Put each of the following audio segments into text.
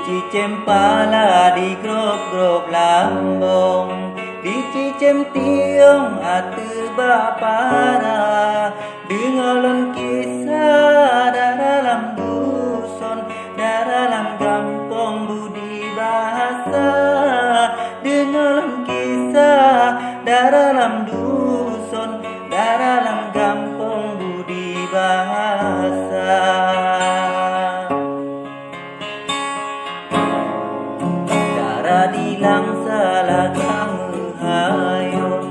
cicem pala di grop-grop lambong, di cicem tiong atu bapara, dengalan kisah dalam dusun, dalam kampung budi bahasa, dengalan kisah dalam dusun, dalam kampung budi bahasa. Dilang salah kamu hayo,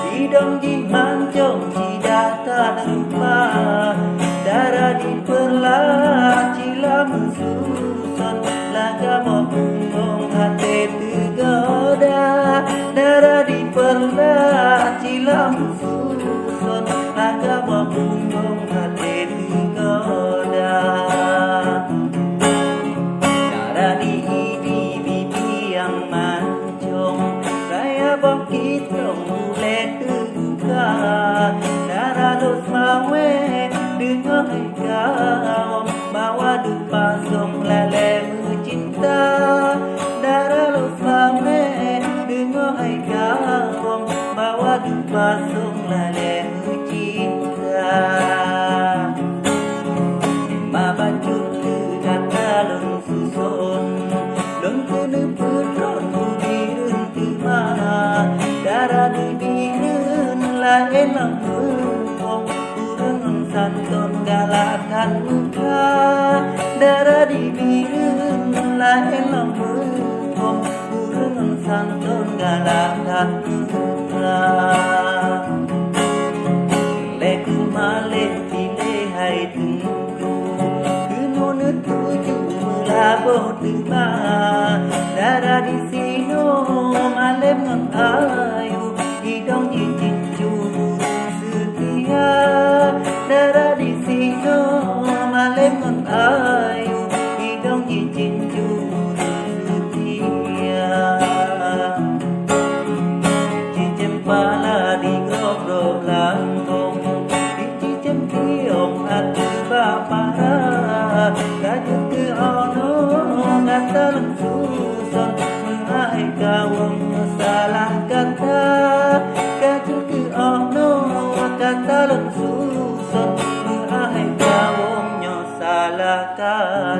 hidung di mancung si data lupa, darah di perlah cilam susun, laga mokong hati tergoda, darah di perlah cilam susun, laga mokong hati tergoda, darah di yang mancung, saya bangkit mulai terbuka, darah dos mawe dengan kaum, bawa dupa song lele mencinta, darah dos mawe dengan kaum, bawa dupa song lele mencinta. Mabaju kata lung susun, lung kena putron birun timah, darah di birun lain lambung, burung santun galakan muka, darah di birun lain lambung, burung santun galakan muka. Leku malek pilih hai tunggu, kena tuju melabur tiba, darah di sino malem ngon ayu, hidung cincin juru setia, darah di sino malem ngon ayu, hidung cincin juru setia. Cicem pala di grop-grop lambung, di cicem tiong atu bapara, gajah ke ono kata lengsusan, menghai kawang salah kata, gajah ke ono kata lengsusan, menghai kawang salah kata.